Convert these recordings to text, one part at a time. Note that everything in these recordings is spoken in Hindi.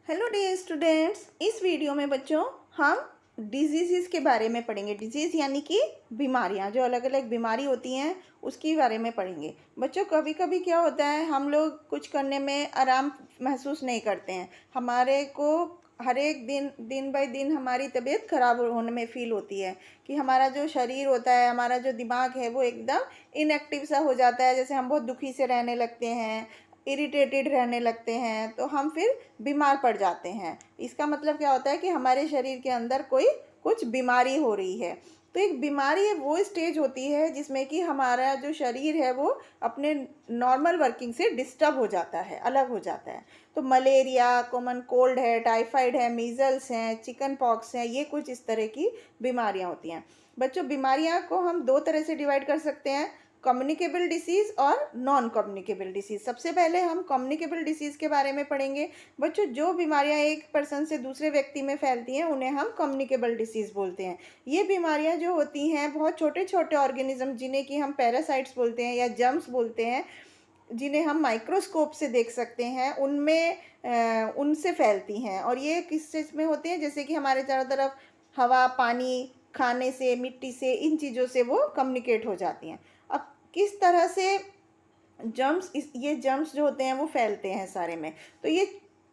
हेलो डियर स्टूडेंट्स, इस वीडियो में बच्चों हम डिजीज़ के बारे में पढ़ेंगे। डिजीज़ यानी कि बीमारियां, जो अलग अलग बीमारी होती हैं उसके बारे में पढ़ेंगे। बच्चों, कभी कभी क्या होता है, हम लोग कुछ करने में आराम महसूस नहीं करते हैं। हमारे को हर एक दिन बाय दिन हमारी तबीयत ख़राब होने में फ़ील होती है कि हमारा जो शरीर होता है, हमारा जो दिमाग है वो एकदम इनएक्टिव सा हो जाता है। जैसे हम बहुत दुखी से रहने लगते हैं, इरिटेटेड रहने लगते हैं, तो हम फिर बीमार पड़ जाते हैं। इसका मतलब क्या होता है कि हमारे शरीर के अंदर कोई कुछ बीमारी हो रही है। तो एक बीमारी वो स्टेज होती है जिसमें कि हमारा जो शरीर है वो अपने नॉर्मल वर्किंग से डिस्टर्ब हो जाता है, अलग हो जाता है। तो मलेरिया, कॉमन कोल्ड है, टाइफाइड है, मीजल्स हैं, चिकन पॉक्स हैं, ये कुछ इस तरह की बीमारियां होती हैं। बच्चों, बीमारियां को हम दो तरह से डिवाइड कर सकते हैं, कम्युनिकेबल डिसीज़ और नॉन कम्युनिकेबल डिसीज़। सबसे पहले हम कम्युनिकेबल डिसीज़ के बारे में पढ़ेंगे। बच्चों, जो बीमारियां एक पर्सन से दूसरे व्यक्ति में फैलती हैं उन्हें हम कम्युनिकेबल डिसीज़ बोलते हैं। ये बीमारियां जो होती हैं, बहुत छोटे छोटे ऑर्गेनिज्म जिन्हें कि हम पैरासाइट्स बोलते हैं या जर्म्स बोलते हैं, जिन्हें हम माइक्रोस्कोप से देख सकते हैं, उनसे फैलती हैं। और ये किस चीज़ में होती हैं, जैसे कि हमारे चारों तरफ हवा, पानी, खाने से, मिट्टी से, इन चीज़ों से वो कम्युनिकेट हो जाती हैं। अब किस तरह से ये जर्म्स जो होते हैं वो फैलते हैं सारे में, तो ये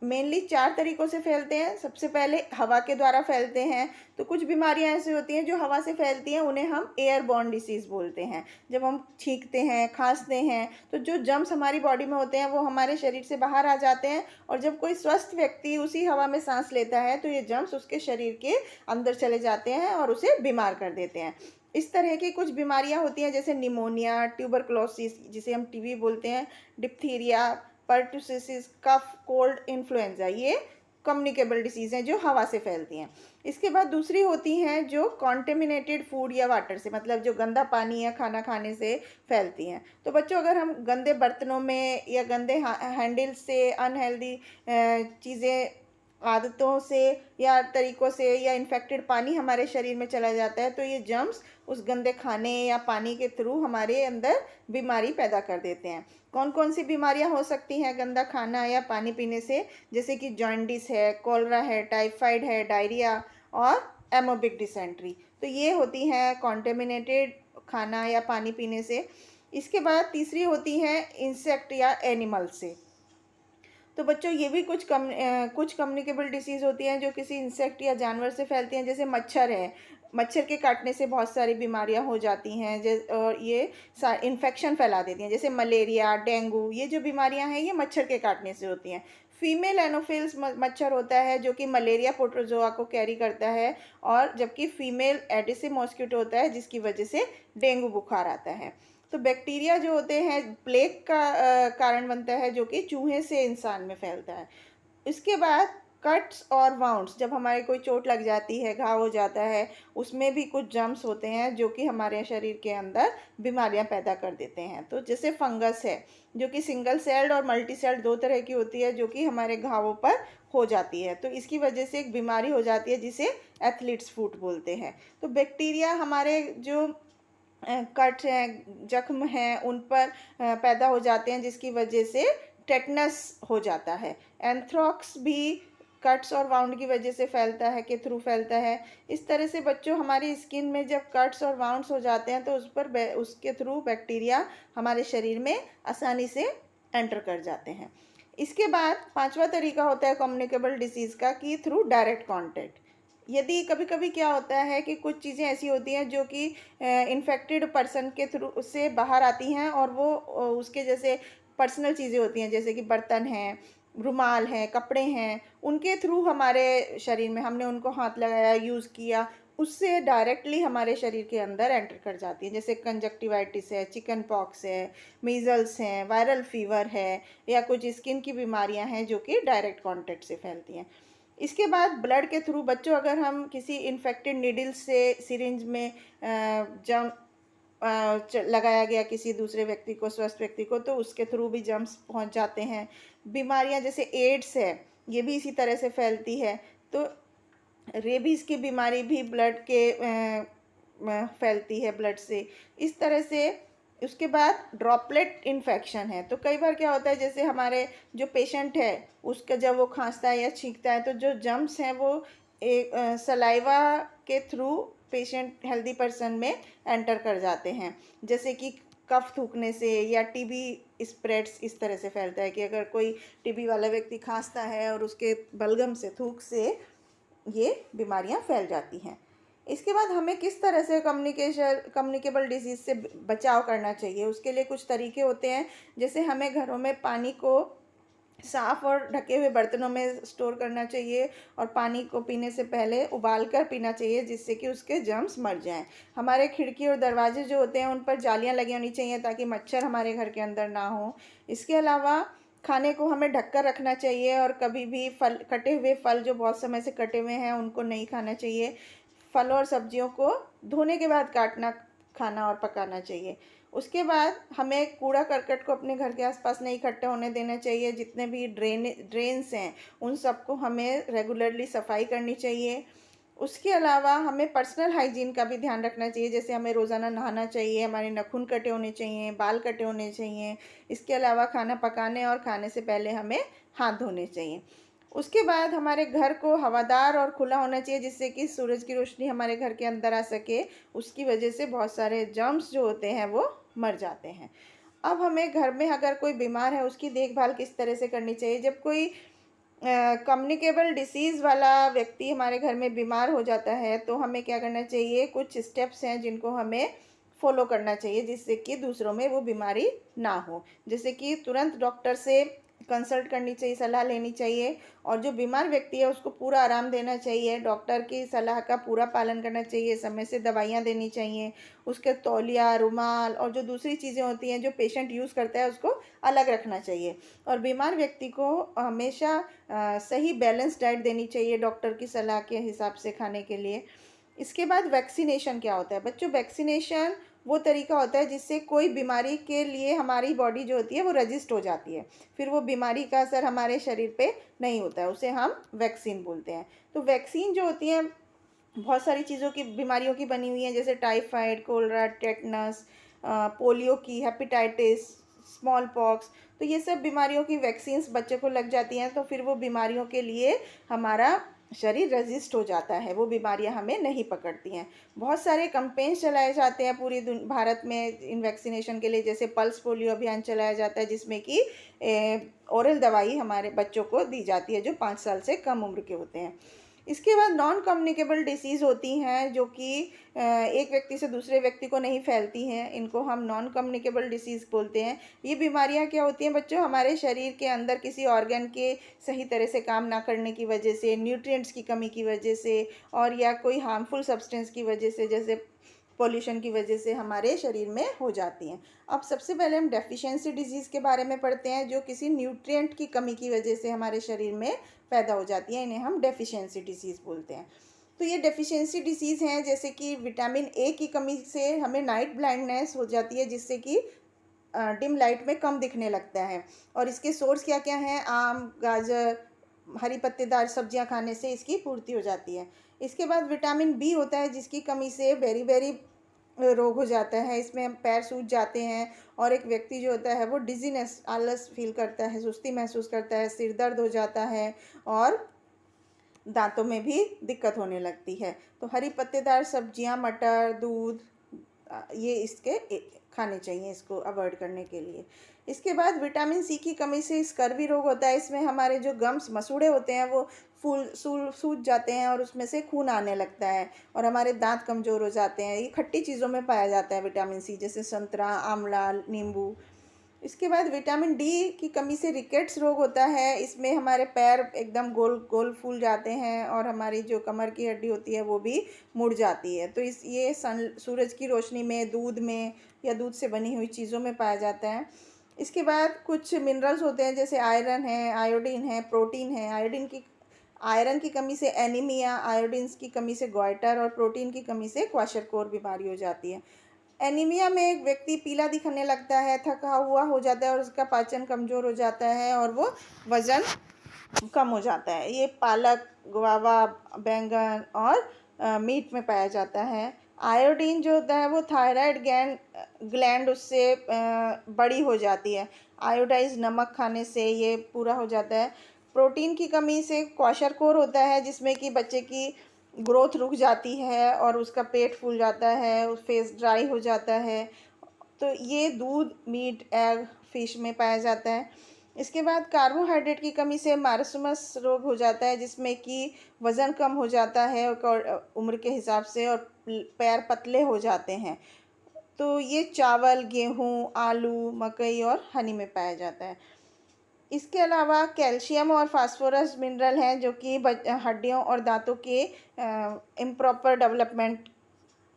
मेनली चार तरीक़ों से फैलते हैं। सबसे पहले हवा के द्वारा फैलते हैं। तो कुछ बीमारियां ऐसी होती हैं जो हवा से फैलती हैं, उन्हें हम एयरबॉर्न डिसीज़ बोलते हैं। जब हम छींकते हैं, खांसते हैं, तो जो जर्म्स हमारी बॉडी में होते हैं वो हमारे शरीर से बाहर आ जाते हैं, और जब कोई स्वस्थ व्यक्ति उसी हवा में सांस लेता है तो ये जर्म्स उसके शरीर के अंदर चले जाते हैं और उसे बीमार कर देते हैं। इस तरह की कुछ बीमारियां होती हैं, जैसे निमोनिया, ट्यूबरक्लोसिस जिसे हम टीबी बोलते हैं, डिप्थीरिया, पर्टुसिस, कफ, कोल्ड, इन्फ्लुएंजा, ये कम्युनिकेबल डिसीज़ हैं जो हवा से फैलती हैं। इसके बाद दूसरी होती हैं जो कॉन्टेमिनेटेड फूड या वाटर से, मतलब जो गंदा पानी या खाना खाने से फैलती हैं। तो बच्चों, अगर हम गंदे बर्तनों में या गंदे हैंडल से, अनहेल्दी चीज़ें, आदतों से या तरीक़ों से, या इन्फेक्टेड पानी हमारे शरीर में चला जाता है, तो ये जर्म्स उस गंदे खाने या पानी के थ्रू हमारे अंदर बीमारी पैदा कर देते हैं। कौन कौन सी बीमारियां हो सकती हैं गंदा खाना या पानी पीने से, जैसे कि जॉन्डिस है, कोलरा है, टाइफाइड है, डायरिया और एमोबिक डिसेंट्री। तो ये होती हैं कॉन्टेमिनेटेड खाना या पानी पीने से। इसके बाद तीसरी होती है इंसेक्ट या एनिमल से। तो बच्चों, ये भी कुछ कम्युनिकेबल डिसीज़ होती हैं जो किसी इंसेक्ट या जानवर से फैलती हैं। जैसे मच्छर है, मच्छर के काटने से बहुत सारी बीमारियां हो जाती हैं, और ये इन्फेक्शन फैला देती हैं, जैसे मलेरिया, डेंगू। ये जो बीमारियां हैं ये मच्छर के काटने से होती हैं। फीमेल एनोफिल्स मच्छर होता है जो कि मलेरिया प्रोटोजोआ को कैरी करता है, और जबकि फीमेल एडिसिव मॉस्किटो होता है जिसकी वजह से डेंगू बुखार आता है। तो बैक्टीरिया जो होते हैं प्लेग का कारण बनता है, जो कि चूहे से इंसान में फैलता है। इसके बाद कट्स और वाउंड्स, जब हमारे कोई चोट लग जाती है, घाव हो जाता है, उसमें भी कुछ जर्म्स होते हैं जो कि हमारे शरीर के अंदर बीमारियां पैदा कर देते हैं। तो जैसे फंगस है जो कि सिंगल सेल्ड और मल्टी सेल्ड दो तरह की होती है, जो कि हमारे घावों पर हो जाती है, तो इसकी वजह से एक बीमारी हो जाती है जिसे एथलीट्स फुट बोलते हैं। तो बैक्टीरिया हमारे जो कट हैं, जख्म हैं, उन पर पैदा हो जाते हैं, जिसकी वजह से टेटनस हो जाता है। एंथ्रॉक्स भी कट्स और वाउंड की वजह से फैलता है, के थ्रू फैलता है। इस तरह से बच्चों, हमारी स्किन में जब कट्स और वाउंड्स हो जाते हैं तो उसके थ्रू बैक्टीरिया हमारे शरीर में आसानी से एंटर कर जाते हैं। इसके बाद पांचवा तरीका होता है कम्युनिकेबल डिसीज़ का, कि थ्रू डायरेक्ट कॉन्टैक्ट। यदि कभी कभी क्या होता है कि कुछ चीज़ें ऐसी होती हैं जो कि इन्फेक्टेड पर्सन के थ्रू से बाहर आती हैं, और वो उसके जैसे पर्सनल चीज़ें होती हैं, जैसे कि बर्तन हैं, रुमाल हैं, कपड़े हैं, उनके थ्रू हमारे शरीर में हमने उनको हाथ लगाया, यूज़ किया, उससे डायरेक्टली हमारे शरीर के अंदर एंटर कर जाती है। जैसे कंजक्टिवाइटिस है, चिकन पॉक्स है, मीजल्स हैं, वायरल फीवर है, या कुछ स्किन की बीमारियां हैं जो कि डायरेक्ट कॉन्टैक्ट से फैलती हैं। इसके बाद ब्लड के थ्रू बच्चों, अगर हम किसी इन्फेक्टेड नीडल से सिरिंज में जम लगाया गया किसी दूसरे व्यक्ति को, स्वस्थ व्यक्ति को, तो उसके थ्रू भी जर्म्स पहुंच जाते हैं। बीमारियां जैसे एड्स है, ये भी इसी तरह से फैलती है। तो रेबीज़ की बीमारी भी ब्लड के फैलती है, ब्लड से। इस तरह से उसके बाद ड्रॉपलेट इन्फेक्शन है। तो कई बार क्या होता है, जैसे हमारे जो पेशेंट है उसका जब वो खांसता है या छींकता है तो जो जर्म्स हैं वो एक सलाइवा के थ्रू पेशेंट हेल्दी पर्सन में एंटर कर जाते हैं। जैसे कि कफ थूकने से या टीबी स्प्रेड्स इस तरह से फैलता है कि अगर कोई टीबी वाला व्यक्ति खांसता है और उसके बलगम से, थूक से ये बीमारियां फैल जाती हैं। इसके बाद हमें किस तरह से कम्युनिकेबल डिजीज़ से बचाव करना चाहिए, उसके लिए कुछ तरीके होते हैं। जैसे हमें घरों में पानी को साफ़ और ढके हुए बर्तनों में स्टोर करना चाहिए और पानी को पीने से पहले उबाल कर पीना चाहिए, जिससे कि उसके जर्म्स मर जाएं। हमारे खिड़की और दरवाजे जो होते हैं उन पर जालियां लगी होनी चाहिए ताकि मच्छर हमारे घर के अंदर ना हो। इसके अलावा खाने को हमें ढक कर रखना चाहिए और कभी भी कटे हुए फल जो बहुत समय से कटे हुए हैं उनको नहीं खाना चाहिए। फल और सब्जियों को धोने के बाद काटना, खाना और पकाना चाहिए। उसके बाद हमें कूड़ा करकट को अपने घर के आसपास नहीं इकट्ठा होने देना चाहिए। जितने भी ड्रेन्स हैं उन सबको हमें रेगुलरली सफाई करनी चाहिए। उसके अलावा हमें पर्सनल हाइजीन का भी ध्यान रखना चाहिए। जैसे हमें रोज़ाना नहाना चाहिए, हमारे नाखून कटे होने चाहिए, बाल कटे होने चाहिए। इसके अलावा खाना पकाने और खाने से पहले हमें हाथ धोने चाहिए। उसके बाद हमारे घर को हवादार और खुला होना चाहिए, जिससे कि सूरज की रोशनी हमारे घर के अंदर आ सके। उसकी वजह से बहुत सारे जर्म्स जो होते हैं वो मर जाते हैं। अब हमें घर में अगर कोई बीमार है उसकी देखभाल किस तरह से करनी चाहिए। जब कोई कम्युनिकेबल डिसीज़ वाला व्यक्ति हमारे घर में बीमार हो जाता है तो हमें क्या करना चाहिए, कुछ स्टेप्स हैं जिनको हमें फॉलो करना चाहिए जिससे कि दूसरों में वो बीमारी ना हो। जैसे कि तुरंत डॉक्टर से कंसल्ट करनी चाहिए, सलाह लेनी चाहिए और जो बीमार व्यक्ति है उसको पूरा आराम देना चाहिए। डॉक्टर की सलाह का पूरा पालन करना चाहिए, समय से दवाइयाँ देनी चाहिए। उसके तौलिया, रुमाल और जो दूसरी चीज़ें होती हैं जो पेशेंट यूज़ करता है उसको अलग रखना चाहिए। और बीमार व्यक्ति को हमेशा सही बैलेंस डाइट देनी चाहिए डॉक्टर की सलाह के हिसाब से खाने के लिए। इसके बाद वैक्सीनेशन क्या होता है बच्चों? वैक्सीनेशन वो तरीका होता है जिससे कोई बीमारी के लिए हमारी बॉडी जो होती है वो रजिस्ट हो जाती है, फिर वो बीमारी का असर हमारे शरीर पे नहीं होता है, उसे हम वैक्सीन बोलते हैं। तो वैक्सीन जो होती है बहुत सारी चीज़ों की, बीमारियों की बनी हुई है, जैसे टाइफाइड, कोलरा, टेटनस, पोलियो की, हेपेटाइटिस, स्मॉल पॉक्स। तो ये सब बीमारियों की वैक्सीन्स बच्चे को लग जाती हैं तो फिर वो बीमारियों के लिए हमारा शरीर रजिस्ट हो जाता है, वो बीमारियां हमें नहीं पकड़ती हैं। बहुत सारे कैंपेन्स चलाए जाते हैं पूरी भारत में इन वैक्सीनेशन के लिए। जैसे पल्स पोलियो अभियान चलाया जाता है जिसमें कि ओरल दवाई हमारे बच्चों को दी जाती है जो 5 साल से कम उम्र के होते हैं। इसके बाद नॉन कम्युनिकेबल डिसीज़ होती हैं जो कि एक व्यक्ति से दूसरे व्यक्ति को नहीं फैलती हैं, इनको हम नॉन कम्युनिकेबल डिसीज़ बोलते हैं। ये बीमारियां क्या होती हैं बच्चों? हमारे शरीर के अंदर किसी ऑर्गन के सही तरह से काम ना करने की वजह से, न्यूट्रिएंट्स की कमी की वजह से और या कोई हार्मफुल सब्सटेंस की वजह से, जैसे पॉल्यूशन की वजह से हमारे शरीर में हो जाती हैं। अब सबसे पहले हम डेफिशिएंसी डिजीज़ के बारे में पढ़ते हैं जो किसी न्यूट्रिएंट की कमी की वजह से हमारे शरीर में पैदा हो जाती है, इन्हें हम डेफिशिएंसी डिजीज़ बोलते हैं। तो ये डेफिशिएंसी डिसीज़ हैं जैसे कि विटामिन ए की कमी से हमें नाइट ब्लाइंडनेस हो जाती है, जिससे कि डिम लाइट में कम दिखने लगता है। और इसके सोर्स क्या क्या हैं? आम, गाजर, हरी पत्तेदार सब्जियां खाने से इसकी पूर्ति हो जाती है। इसके बाद विटामिन बी होता है जिसकी कमी से बेरी बेरी रोग हो जाता है, इसमें पैर सूज जाते हैं और एक व्यक्ति जो होता है वो डिजीनेस, आलस फील करता है, सुस्ती महसूस करता है, सिर दर्द हो जाता है और दांतों में भी दिक्कत होने लगती है। तो हरी पत्तेदार सब्जियां, मटर, दूध, ये इसके खाने चाहिए इसको अवॉइड करने के लिए। इसके बाद विटामिन सी की कमी से स्कर्वी रोग होता है। इसमें हमारे जो गम्स, मसूड़े होते हैं वो सूज जाते हैं और उसमें से खून आने लगता है और हमारे दांत कमज़ोर हो जाते हैं। ये खट्टी चीज़ों में पाया जाता है विटामिन सी, जैसे संतरा, आंवला, नींबू। इसके बाद विटामिन डी की कमी से रिकेट्स रोग होता है। इसमें हमारे पैर एकदम गोल गोल फूल जाते हैं और हमारी जो कमर की हड्डी होती है वो भी मुड़ जाती है। तो ये सूरज की रोशनी में, दूध में या दूध से बनी हुई चीज़ों में पाया जाता है। इसके बाद कुछ मिनरल्स होते हैं जैसे आयरन है, आयोडीन है, प्रोटीन है। आयरन की कमी से एनीमिया, आयोडीन की कमी से गॉइटर और प्रोटीन की कमी से क्वाशरकोर बीमारी हो जाती है। एनीमिया में एक व्यक्ति पीला दिखने लगता है, थका हुआ हो जाता है और उसका पाचन कमज़ोर हो जाता है और वो वज़न कम हो जाता है। ये पालक, गुआवा, बैंगन और मीट में पाया जाता है। आयोडीन जो होता है वो थायराइड ग्लैंड उससे बड़ी हो जाती है। आयोडाइज नमक खाने से ये पूरा हो जाता है। प्रोटीन की कमी से क्वाशरकोर होता है, जिसमें कि बच्चे की ग्रोथ रुक जाती है और उसका पेट फूल जाता है, फेस ड्राई हो जाता है। तो ये दूध, मीट, एग, फिश में पाया जाता है। इसके बाद कार्बोहाइड्रेट की कमी से मारसमस रोग हो जाता है, जिसमें कि वज़न कम हो जाता है और उम्र के हिसाब से, और पैर पतले हो जाते हैं। तो ये चावल, गेहूँ, आलू, मकई और हनी में पाया जाता है। इसके अलावा कैल्शियम और फास्फोरस मिनरल हैं, जो कि हड्डियों और दांतों के इम्प्रॉपर डेवलपमेंट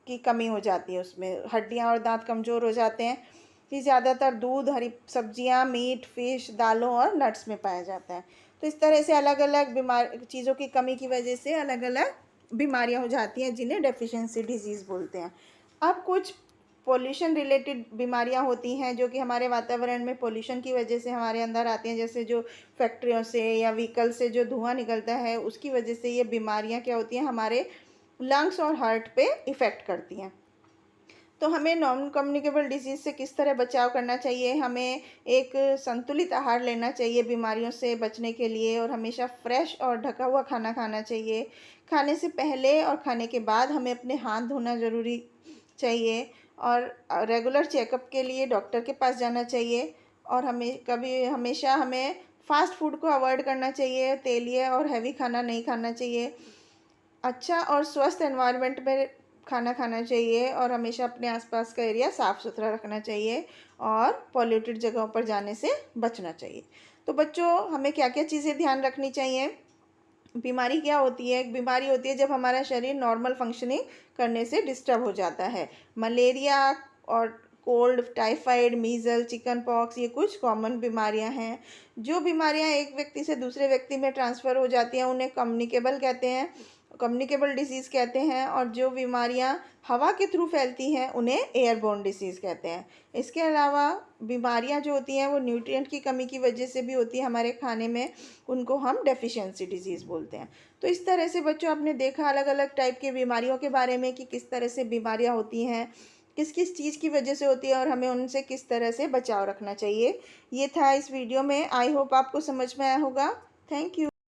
की कमी हो जाती है। उसमें हड्डियां और दांत कमज़ोर हो जाते हैं। ये ज़्यादातर दूध, हरी सब्जियां, मीट, फिश, दालों और नट्स में पाया जाता है। तो इस तरह से अलग अलग चीज़ों की कमी की वजह से अलग अलग बीमारियां हो जाती हैं, जिन्हें डेफिशिएंसी डिजीज़ बोलते हैं। अब कुछ पोल्यूशन रिलेटेड बीमारियां होती हैं, जो कि हमारे वातावरण में पोल्यूशन की वजह से हमारे अंदर आती हैं। जैसे जो फैक्ट्रियों से या व्हीकल से जो धुआं निकलता है, उसकी वजह से ये बीमारियां क्या होती हैं, हमारे लंग्स और हार्ट पे इफ़ेक्ट करती हैं। तो हमें नॉन कम्युनिकेबल डिजीज़ से किस तरह बचाव करना चाहिए? हमें एक संतुलित आहार लेना चाहिए बीमारियों से बचने के लिए, और हमेशा फ्रेश और ढका हुआ खाना खाना चाहिए। खाने से पहले और खाने के बाद हमें अपने हाथ धोना ज़रूरी चाहिए, और रेगुलर चेकअप के लिए डॉक्टर के पास जाना चाहिए। और हमेशा हमें फ़ास्ट फूड को अवॉइड करना चाहिए, तेलीय और हैवी खाना नहीं खाना चाहिए। अच्छा और स्वस्थ एनवायरनमेंट में खाना खाना चाहिए, और हमेशा अपने आसपास का एरिया साफ़ सुथरा रखना चाहिए, और पॉल्यूटेड जगहों पर जाने से बचना चाहिए। तो बच्चों, हमें क्या क्या चीज़ें ध्यान रखनी चाहिए? बीमारी क्या होती है? एक बीमारी होती है जब हमारा शरीर नॉर्मल फंक्शनिंग करने से डिस्टर्ब हो जाता है। मलेरिया और cold, typhoid, measle, chicken pox, ये कुछ कॉमन बीमारियां हैं। जो बीमारियां एक व्यक्ति से दूसरे व्यक्ति में ट्रांसफ़र हो जाती हैं, उन्हें कम्युनिकेबल डिसीज़ कहते हैं। और जो बीमारियां हवा के थ्रू फैलती हैं, उन्हें एयरबोर्न डिसीज़ कहते हैं। इसके अलावा बीमारियां जो होती हैं वो न्यूट्रिएंट की कमी की वजह से भी होती है हमारे खाने में, उनको हम डेफिशिएंसी डिजीज़ बोलते हैं। तो इस तरह से बच्चों, आपने देखा अलग अलग टाइप की बीमारियों के बारे में, कि किस तरह से बीमारियां होती हैं, किस किस चीज़ की वजह से होती है, और हमें उनसे किस तरह से बचाव रखना चाहिए। ये था इस वीडियो में। आई होप आपको समझ में आया होगा। Thank you.